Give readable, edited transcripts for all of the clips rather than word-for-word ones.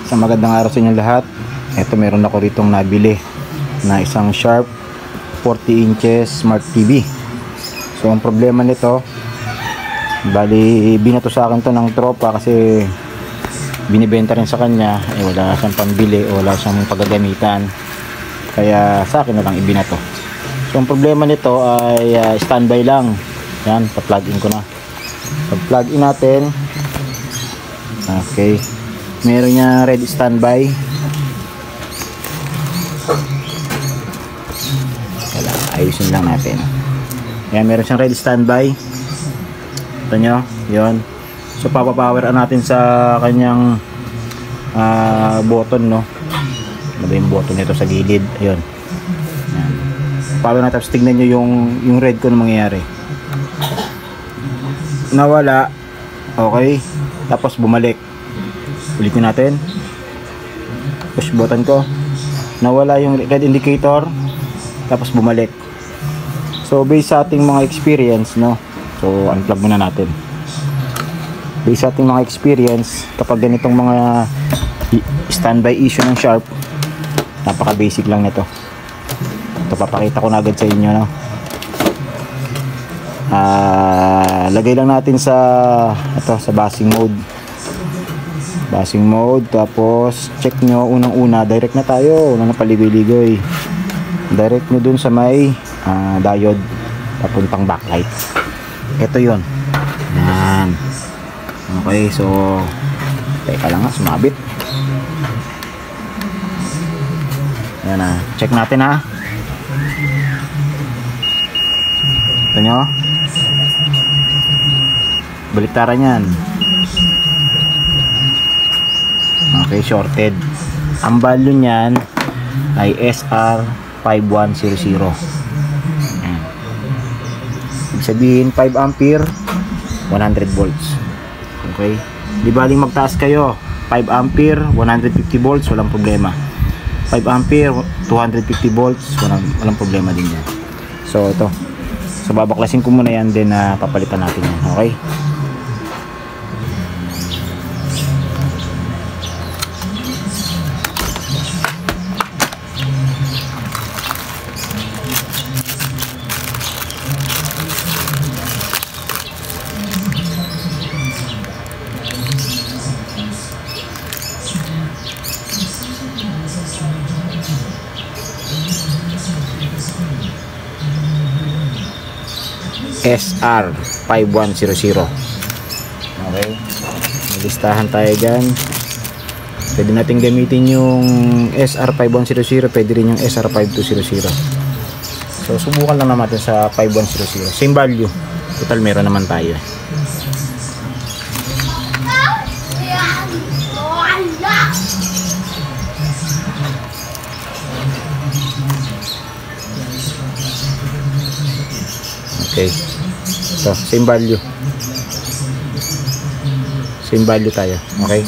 Sa magandang araw sa inyo lahat. Ito, meron ako ritong nabili na isang Sharp 40 inches Smart TV. So ang problema nito, bali binato sa akin to ng tropa kasi binibenta rin sa kanya, wala siyang pambili o wala siyang paggagamitan, kaya sa akin na lang ibinato. So ang problema nito ay standby lang. Yan, pa-plug in ko na. Pag-plug in natin, okay, meron niya red standby. Ayusin lang natin. Ayan, meron siyang red standby. Ito nyo, yun. So papapower natin sa kanyang button, no. Ano ba yung button nito sa gilid? Ayun. Ayan. Power natin. Tapos tignan nyo yung red ko na mangyayari. Nawala. Okay. Tapos bumalik. Ulitin natin. Push button ko. Nawala yung red indicator. Tapos bumalik. So based sa ating mga experience, no. So unplug muna natin. Based sa ating mga experience, kapag ganitong mga standby issue ng Sharp, napaka basic lang nito. Ito, papakita ko na agad sa inyo, no. Lagay lang natin sa buzzing mode. Tapos check nyo, unang-una direct na tayo, wala na paligoy-ligoy. Direct nyo dun sa may diode papuntang backlight. Ito yun. Yan. Okay, so teka lang, sumabit. Yan na, check natin ha. Ito nyo, baliktaran yan. Okay, shorted. Ang value nyan ay SR5100. Ibig sabihin 5 ampere 100 volts. Okay, di baling magtaas kayo 5 ampere 150 volts, walang problema. 5 ampere 250 volts, walang problema din yan. So ito, so babaklasin ko muna yan, then papalitan natin yan. Okay, SR5100. Okay, listahan tayo dyan. Pwede natin gamitin yung SR5100, pwede rin yung SR5200. So subukan lang naman sa 5100. Same value, total meron naman tayo. Okay, so same value tayo. Okay,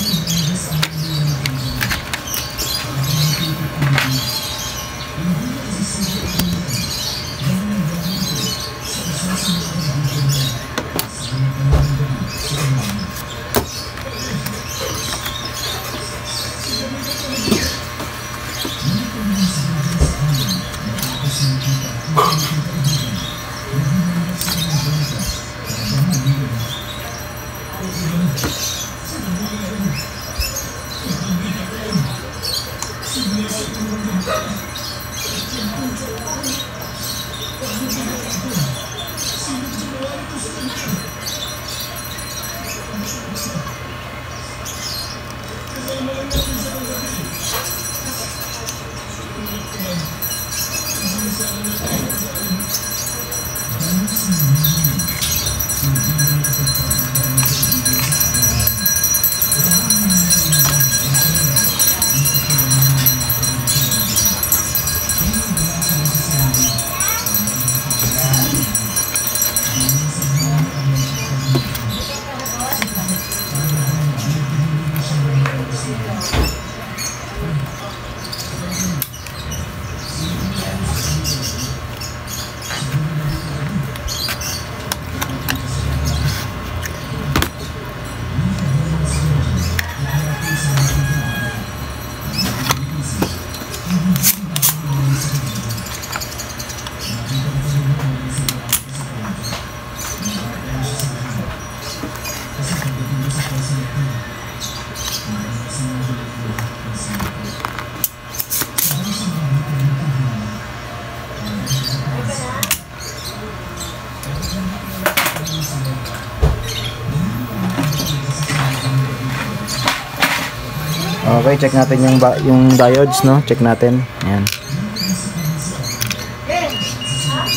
Okay, check natin yung diodes, no? Check natin. Ayan.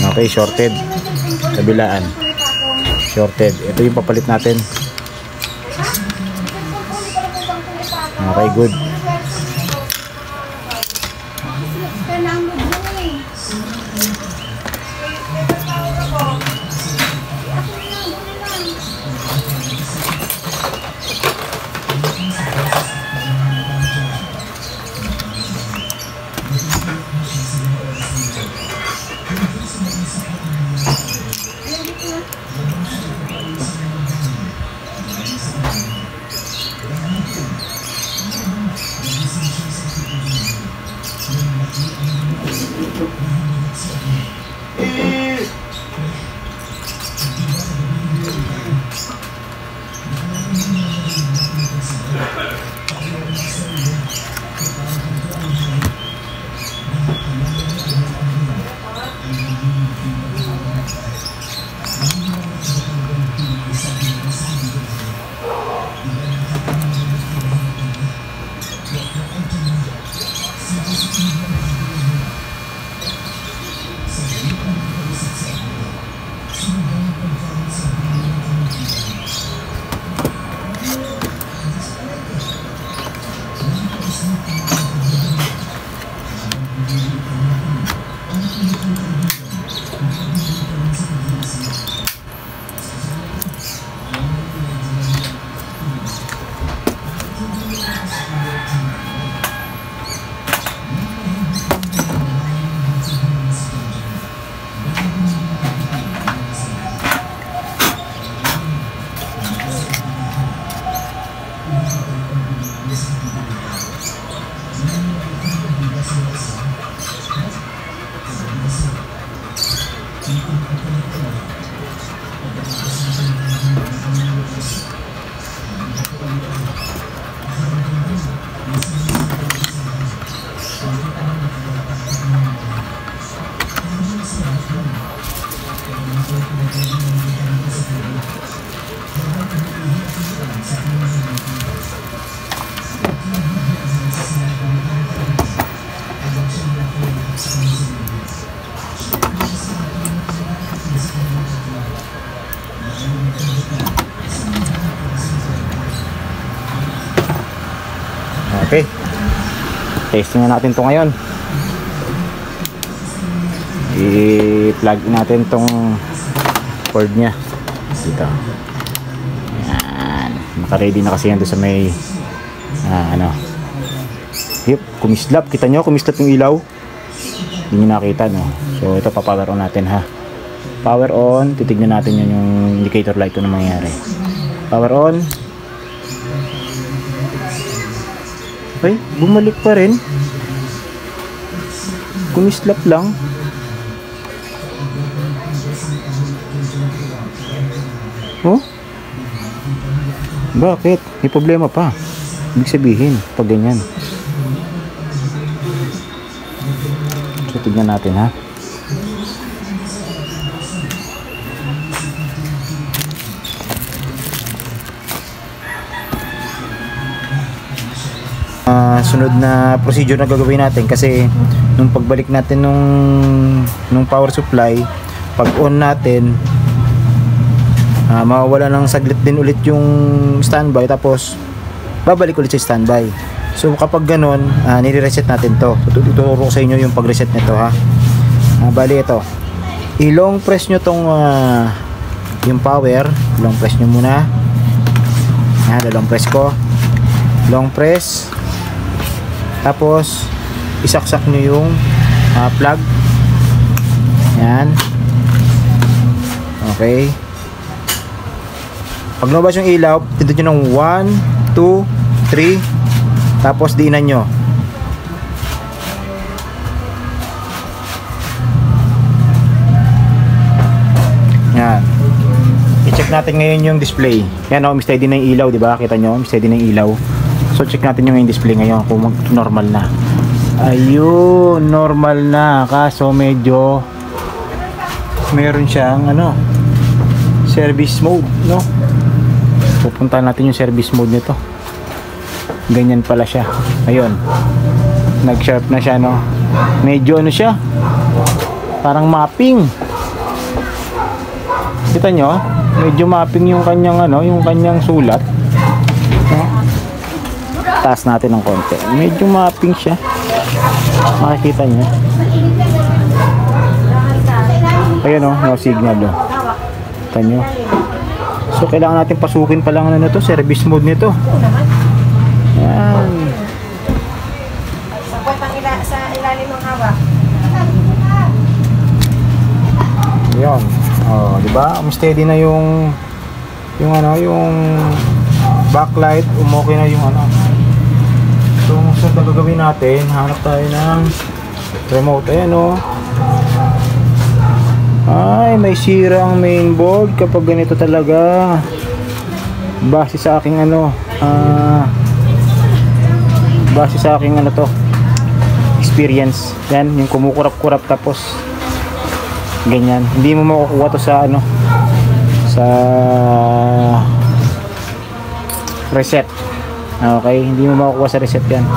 Okay, shorted. Kabilaan. Shorted. Ito yung papalit natin. Okay, good. Okay. Testing na natin to ngayon. I-plug natin tong cord nya dito. Yan. Naka-ready na kasi yan doon sa may Yep, kumislap. Kita nyo, kumislap yung ilaw. Hindi nyo nakita, no? So, ito pa-power on natin, ha? Power on. Titignan natin yun yung indicator light kung ano mangyayari. Power on. Okay, bumalik pa rin. Kumislap lang. Oh? Bakit? May problema pa. Ibig sabihin, pag ganyan. So, tignan natin, ha? Sunod na procedure na gagawin natin kasi nung pagbalik natin nung power supply, pag on natin, mawawala ng saglit din ulit yung standby, tapos babalik ulit sa standby. So kapag ganon, nire-reset natin to. Tuturo ko sa inyo yung pag-reset nito, ha. Bali ito, i-long press nyo tong yung power. Long press nyo muna. Long press ko, long press, tapos isaksak nyo yung plug. Yan. Okay. Pag lumabas yung ilaw, pindutin nyo ng 1, 2, 3, tapos diinan nyo. Yan. I-check natin ngayon yung display. Yan, oh, steady na yung ilaw, di ba? Kita nyo, steady na yung ilaw. So check natin yung display ngayon kung normal na. Ayun, normal na. Kaso medyo meron siyang service mode, no? Pupuntahan natin yung service mode nito. ganyan pala siya. Ayun, nag-sharp na siya, no? Medyo ano siya, parang mapping. Kita nyo, medyo mapping yung kanyang ano, yung kanyang sulat, no? Taas natin ng konti, medyo mapping siya, makikita nyo. Ayun, no, no signal, no? Kita nyo. So kailangan natin pasukin pa lang ano na to, service mode nito. Yan. Sa ilalim ng hawak. Yan. Oh, di ba? Steady na yung ano, yung backlight, umokay na yung ano. So, so gagawin natin, hanap tayo ng remote. Ayan, oh. Ay, may sira ang mainboard kapag ganito talaga. Base sa aking ano, base sa aking ano to, experience. Yan, yung kumukurap-kurap tapos ganyan. Hindi mo makukuha to sa ano, sa reset. Okay, hindi mo makukuha sa reset yan.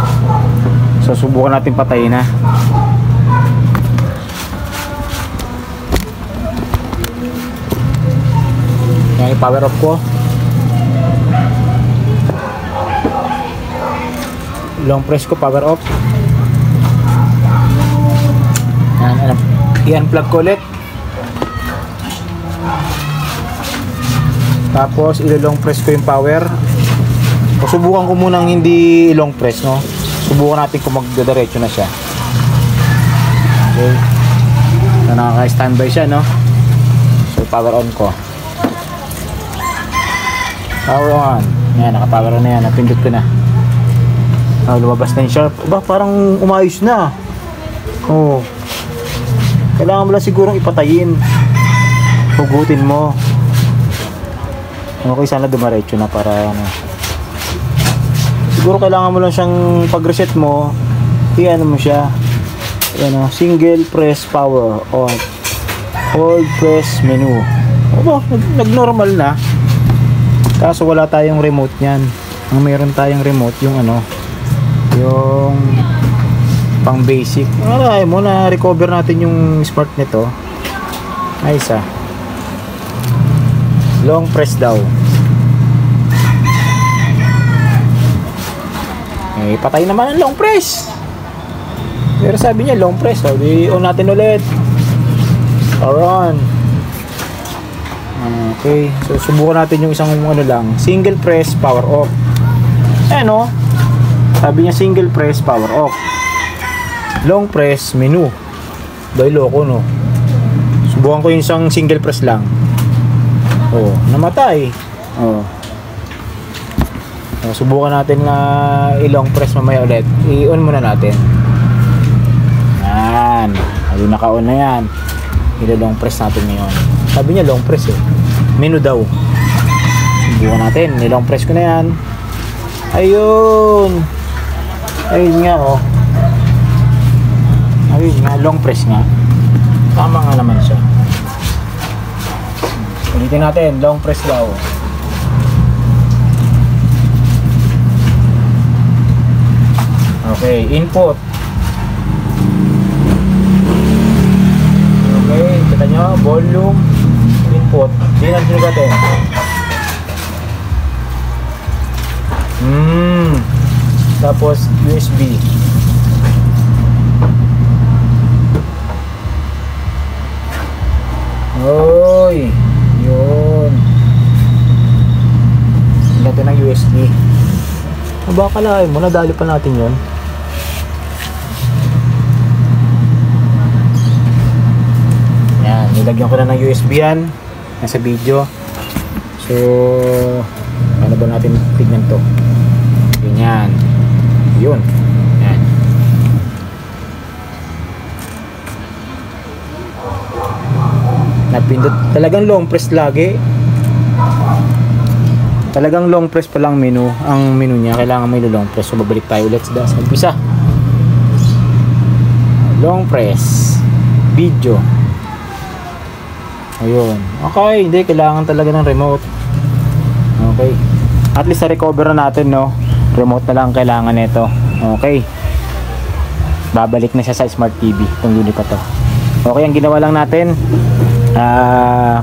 So, subukan natin patayin na. Yan, i-power off ko. Long press ko, power off. Yan, i-unplug ko ulit. Tapos, ilo-long press ko yung power. O, subukan ko munang hindi long press, no? Subukan natin kung magdadiretso na siya. Okay. So, nakaka-standby siya, no? So, power on ko. Power on. Yan, naka-power on na yan. Napindot ko na. Oh, lumabas na yung sharp. Ba, parang umayos na. Oh. Kailangan mo lang sigurong ipatayin. Hugutin mo. Okay, sana dumaretso na para ano. Siguro kailangan mo lang siyang pag-reset mo, i-ano mo siya. Ayan, single press power on. Hold press menu. Aba, nag-normal na. Kaso wala tayong remote niyan. Ang meron tayong remote yung ano, yung pang basic. Ay mo na recover natin yung smart nito. Ay isa. Long press daw. Eh patay naman ang long press. Pero sabi niya long press. So on natin ulit. Power on. Okay, so subukan natin yung isang ano lang, single press power off. Ano? Sabi niya single press power off. Long press menu. Dahil loko, no. Subukan ko yung isang single press lang. Oh, namatay. Oh. So, subukan natin na i-long press mamaya ulit. I-on muna natin. Yan. Ayun, naka-on na yan. I-long press natin ngayon. Sabi niya long press eh. Menu daw. Subukan natin. Nilong press ko na yan. Ayun. Ayun nga oh. Ayun nga. Long press nga. Tama nga naman siya. Ulitin natin. Long press daw. Okay. Input. Okay. Kita nyo. Volume. Input. Di natin natin. Tapos USB. Oy, yun. Natin ng USB. Baka kalahin mo, nadali pa natin yun. Yan, nilagyan ko na ng USB yan. Nasa video. So, paano ba natin tignan to? Ganyan. Yun. Yan. Napindot. Talagang long press lagi. Talagang long press pa lang menu. Ang menu niya, kailangan may long press. So, babalik tayo ulit sa umpisa. Long press. Video. Ayun. Okay, hindi. Kailangan talaga ng remote. Okay. At least na-recover na natin, no? remote na lang ang kailangan nito. Okay, babalik na siya sa Smart TV itong unit na to. Okay, ang ginawa lang natin,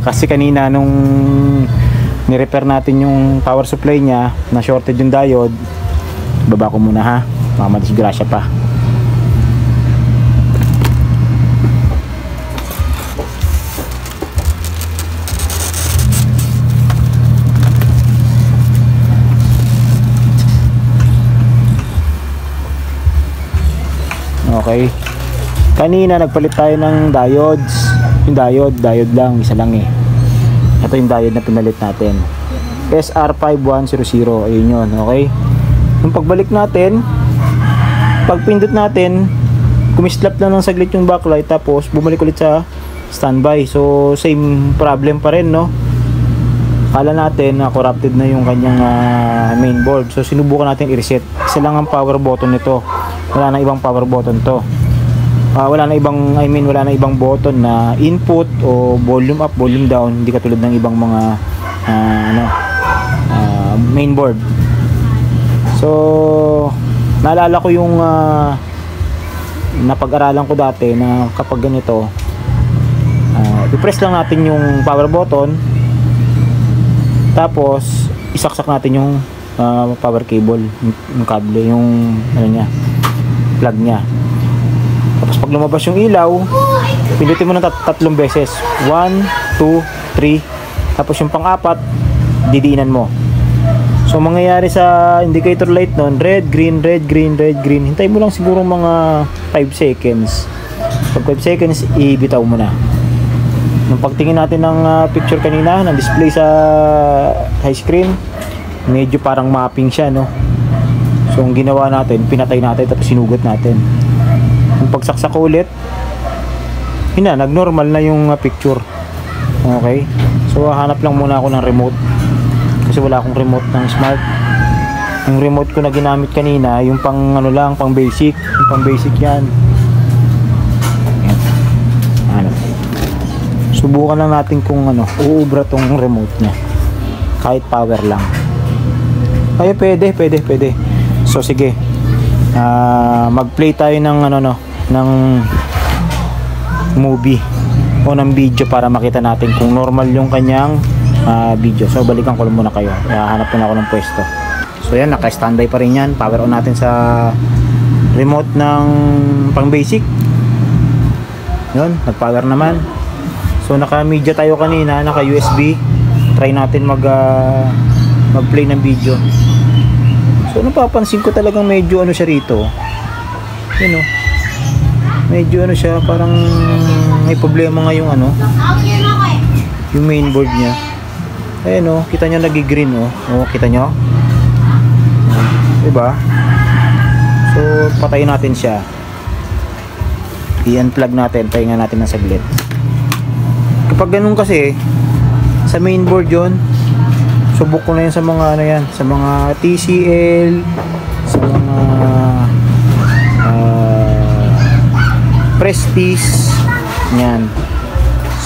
kasi kanina nung ni-repair natin yung power supply niya, na shorted yung diode, baba ko muna ha, mamadisgrasya pa. Okay, kanina nagpalit tayo ng diodes. Yung diode lang, isa lang eh. Ito yung diode na pinalit natin, SR5100. Ayun yun. Okay, yung pagbalik natin, pagpindot natin, kumislap lang ng saglit yung backlight, tapos bumalik ulit sa standby. So same problem pa rin, no? Kala natin na corrupted na yung kanyang mainboard. So sinubukan natin i-reset. Isa lang ang power button nito, wala na ibang power button to. Wala na ibang button na input o volume up, volume down, hindi katulad ng ibang mga mainboard. So naalala ko yung napag-aralan ko dati na kapag ganito, i-press lang natin yung power button, tapos isaksak natin yung power cable, yung kable, yung plug niya. Tapos pag lumabas yung ilaw, pindutin mo ng tatlong beses, 1, 2, 3, tapos yung pang-apat didiinan mo. So mangyayari sa indicator light nun, red, green, red, green, red, green. Hintay mo lang siguro mga 5 seconds. Pag 5 seconds, ibitaw mo na. Nung pagtingin natin ng picture kanina, ng display sa high screen, medyo parang mapping siya, no? So ang ginawa natin, pinatay natin tapos sinugot natin. Yung pagsaksak ulit, nag-normal na yung picture. Okay, so hanap lang muna ako ng remote, kasi wala akong remote ng smart. Yung remote ko na ginamit kanina, yung pang pang basic, yung pang basic yan. Subukan lang natin kung uubra tong remote nya kahit power lang. Ay, pwede. So sige, mag-play tayo ng ng movie o ng video para makita natin kung normal yung kanyang video. So balikan ko muna kayo, hanap na ako ng pwesto. So yan, naka-standby pa rin yan. Power on natin sa remote ng pang basic. Yun, nag-power naman. So naka-media tayo kanina, naka-USB. Try natin mag-play ng video. So napapansin ko talagang medyo siya rito. Yun, medyo siya, parang may problema nga yung yung mainboard niya. Ayun, kita nyo nag-green, kita nyo? Diba? So patayin natin siya. I-unplug natin, pahinga natin ng saglit. Kapag ganun kasi sa mainboard yon, subok ko na yun sa mga sa mga TCL, sa mga Prestige, yan,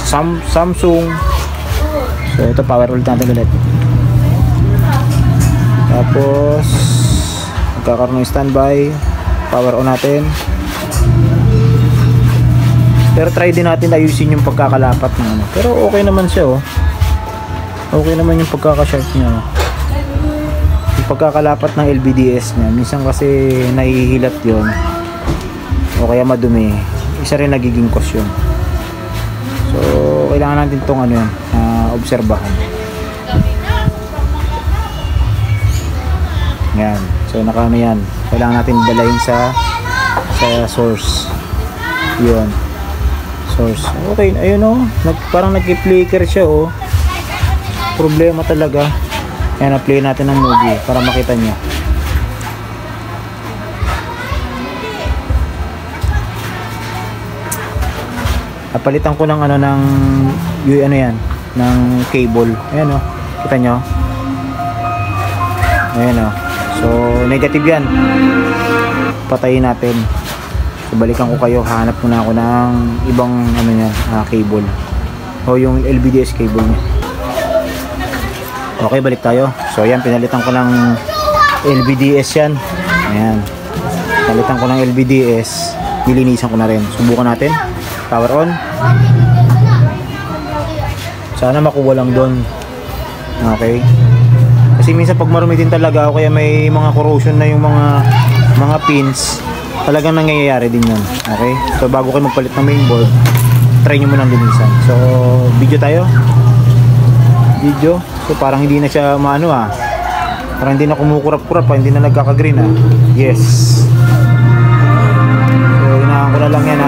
Samsung. So ito, power ulit natin ulit. Tapos magkakaroon ng standby, power on natin. Pero try din natin ayusin yung pagkakalapat ng pero okay naman siya, okay naman yung pagkaka-sharp niya. Yung pagkakalapat ng LVDS niya, minsan kasi nahihilat yon o kaya madumi, isa rin nagiging cause yun. So kailangan natin itong obserbahan. Yan, so yan, kailangan natin dalayin sa source. Yun, source. Okay, ayun, parang nag-flicker siya, problema talaga. Ayan, na-play natin ng movie para makita niyo. Napalitan ko ng ng cable. Ayan, kita nyo. Ayan, so negative yan. Patayin natin. So balikan ko kayo, hanap muna ako ng ibang cable o yung LVDS cable niya. Okay, balik tayo. So ayan, pinalitan ko ng LVDS yan. Ayan. Palitan ko ng LVDS. Nilinisan ko na rin. Subukan natin. Power on. Sana makuha lang doon. Okay. Kasi minsan pag marumi din talaga o kaya may mga corrosion na yung mga pins, talagang nangyayari din yun. Okay. So bago kayo magpalit ng mainboard, try nyo munang linisan. So video tayo. Video. So parang hindi na siya maano parang hindi na kumukurap-kurap hindi na nagkaka-green Yes. So inahan ko na lang yan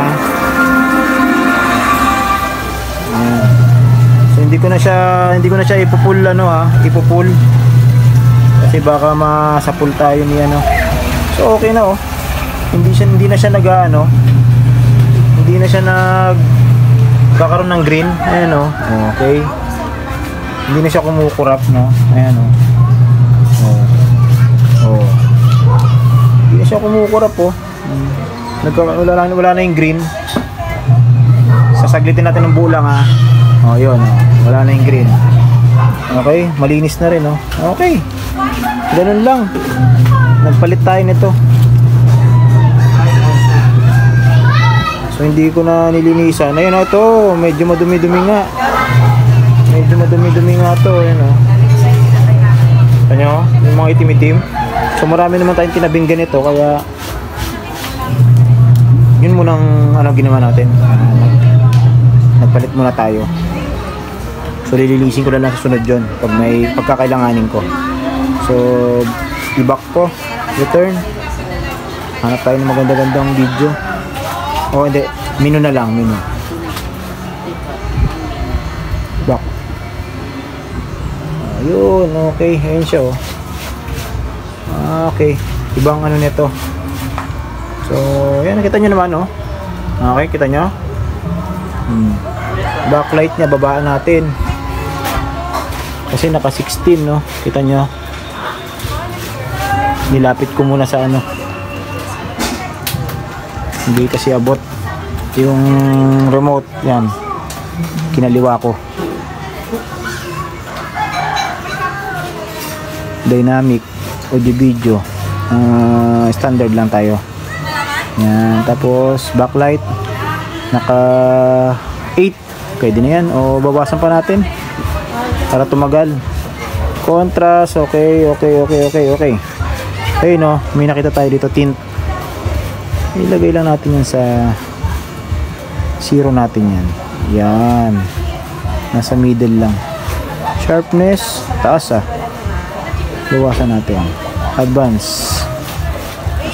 Ayan. So hindi ko na siya ipupull ipupull. Kasi baka masapul tayo ni So okay na Hindi na siya hindi na siya kakaroon ng green. Ayan Okay. Hindi na siya kumukurap Ayan Hindi na siya kumukurap wala na yung green. Sasaglitin natin ng bulang yun wala na yung green. Okay, malinis na rin Okay. Ganun lang. Nagpalit tayo nito. So hindi ko na nilinisan. Ayun ito, medyo madumi-dumi nga. Medyo madumi-dumi nga ito, Ano? Yung mga itim-itim. So marami naman tayong tinabing ganito kaya yun munang ginawa natin. Nagpalit muna tayo. So lilinisin ko na lang sa sunod yun pag may pagkakailanganin ko. So i-back ko, return. Hanap tayo ng maganda-gandang video. Hindi, menu na lang, menu. Back. Ayun, okay, ayun siya okay, ibang nito. So yan, nakita nyo naman okay, kita nyo backlight nya babaan natin kasi naka 16 kita nyo. Nilapit ko muna sa hindi kasi abot yung remote. Yan, kinaliwa ko. Dynamic audio video, standard lang tayo. Yan, tapos backlight naka 8, pwede na yan o bawasan pa natin para tumagal. Contrast, okay. Ayun may nakita tayo dito, tint. Ilagay lang natin yan sa 0 natin yan. Yan, nasa middle lang. Sharpness taas bawasan natin. Advance.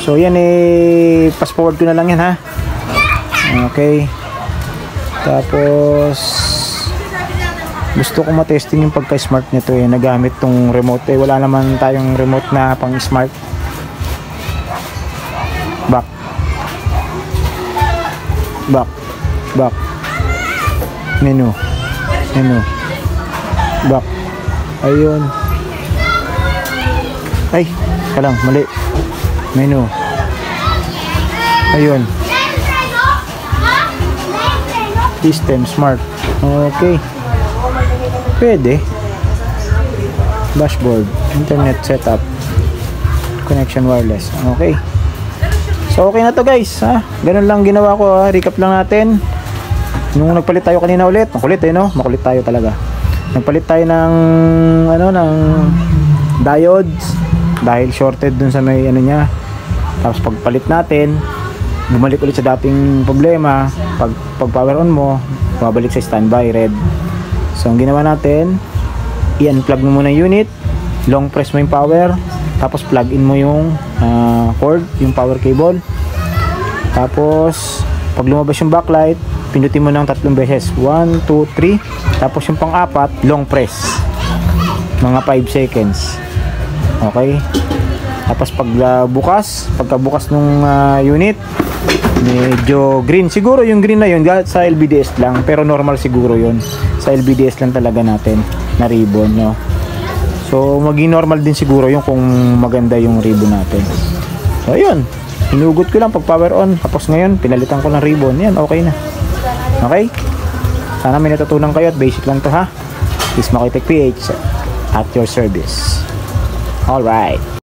So yan fast forward ko na lang yan Okay. Tapos gusto ko matesting yung pagka-smart nito nagamit tong remote wala naman tayong remote na pang smart. Back. Menu. Back. Ayun. Ay, kalang mali. Menu. Ayun. System smart. Okay. Pwede. Dashboard, internet setup, connection wireless. Okay. So okay na to guys, ganun lang ginawa ko, recap lang natin. Nung nagpalit tayo kanina ulit, makulit makulit tayo talaga. Nagpalit tayo ng ng diodes dahil shorted dun sa may niya. Tapos pagpalit natin, bumalik ulit sa dating problema. Pag power on mo, babalik sa standby red. So ang ginawa natin, i-unplug mo muna yung unit, long press mo yung power, tapos plug in mo yung cord, yung power cable. Tapos pag lumabas yung backlight, pindutin mo ng 3 beses, 1, 2, 3. Tapos yung pang-apat, long press, mga 5 seconds. Okay. Tapos pagkabukas nung unit, medyo green. Siguro yung green na yun sa LVDS lang, pero normal siguro yun. Sa LVDS lang talaga natin na ribbon, So maging normal din siguro yung kung maganda yung ribbon natin. So ayun, hinugot ko lang pag power on. Tapos ngayon pinalitan ko ng ribbon. Yan, okay na. Okay, sana may natutunan kayo at basic lang to Please Makoy Tech PH at your service. Alright.